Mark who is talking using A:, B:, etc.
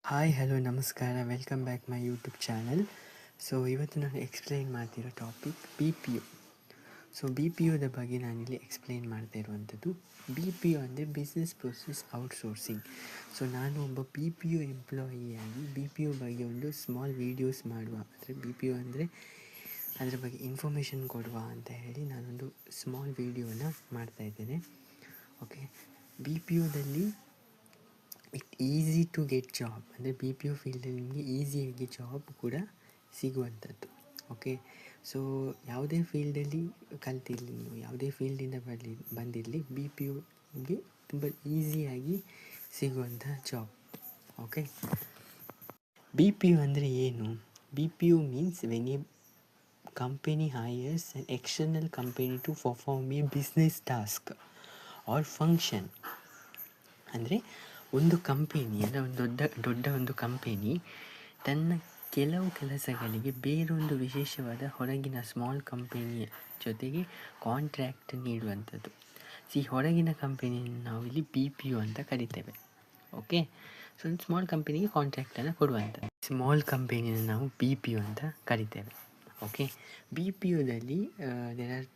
A: Hi hello ನಮಸ್ಕಾರ, welcome back my YouTube channel. So ಇವತ್ತು ನಾನು ಎಕ್ಸ್ಪ್ಲೈನ್ ಮಾಡ್ತಿರೋ ಟಾಪಿಕ್ BPO. ಸೊ BPOದ ಬಗ್ಗೆ ನಾನಿಲ್ಲಿ ಎಕ್ಸ್ಪ್ಲೈನ್ ಮಾಡ್ತಾ ಇರುವಂಥದ್ದು. BPO ಅಂದರೆ ಬಿಸ್ನೆಸ್ ಪ್ರೊಸೆಸ್ ಔಟ್ಸೋರ್ಸಿಂಗ್. ಸೊ ನಾನು ಒಬ್ಬ BPO ಎಂಪ್ಲಾಯಿಯಾಗಿ BPO ಬಗ್ಗೆ ಒಂದು ಸ್ಮಾಲ್ ವೀಡಿಯೋಸ್ ಮಾಡುವ, ಅಂದರೆ BPO ಅಂದರೆ ಅದರ ಬಗ್ಗೆ ಇನ್ಫಾರ್ಮೇಷನ್ ಕೊಡುವ ಅಂತ ಹೇಳಿ ನಾನೊಂದು ಸ್ಮಾಲ್ ವೀಡಿಯೋನ ಮಾಡ್ತಾಯಿದ್ದೇನೆ. ಓಕೆ, BPOದಲ್ಲಿ it easy to get job, ಅಂದರೆ BPO ಫೀಲ್ಡಲ್ಲಿ ನಿಮಗೆ ಈಸಿಯಾಗಿ ಜಾಬ್ ಕೂಡ ಸಿಗುವಂಥದ್ದು. ಓಕೆ, ಸೊ ಯಾವುದೇ ಫೀಲ್ಡಲ್ಲಿ ಕಲ್ತಿರಲಿ, ನೀವು ಯಾವುದೇ ಫೀಲ್ಡಿಂದ ಬಂದಿರಲಿ, BPO ನಿಮಗೆ ತುಂಬ ಈಸಿಯಾಗಿ ಸಿಗುವಂಥ ಜಾಬ್. ಓಕೆ, BPO ಅಂದರೆ ಏನು? BPO means when a company hires an external company to perform a business task or function. ಅಂದರೆ ಒಂದು ಕಂಪೆನಿ, ಅಂದರೆ ಒಂದು ದೊಡ್ಡ ಒಂದು ಕಂಪೆನಿ ತನ್ನ ಕೆಲವು ಕೆಲಸಗಳಿಗೆ ಬೇರೊಂದು ವಿಶೇಷವಾದ ಹೊರಗಿನ ಸ್ಮಾಲ್ ಕಂಪೆನಿಯ ಜೊತೆಗೆ ಕಾಂಟ್ರ್ಯಾಕ್ಟ್ ನೀಡುವಂಥದ್ದು. ಈ ಹೊರಗಿನ ಕಂಪೆನಿಯನ್ನು ನಾವು ಇಲ್ಲಿ BPO ಅಂತ ಕರಿತೇವೆ. ಓಕೆ, ಸೊ ಒಂದು ಸ್ಮಾಲ್ ಕಂಪನಿಗೆ ಕಾಂಟ್ರ್ಯಾಕ್ಟನ್ನು ಕೊಡುವಂಥದ್ದು ಸ್ಮಾಲ್ ಕಂಪೆನಿಯನ್ನು ನಾವು BPO ಅಂತ ಕರಿತೇವೆ. Okay, BPOದಲ್ಲಿ there are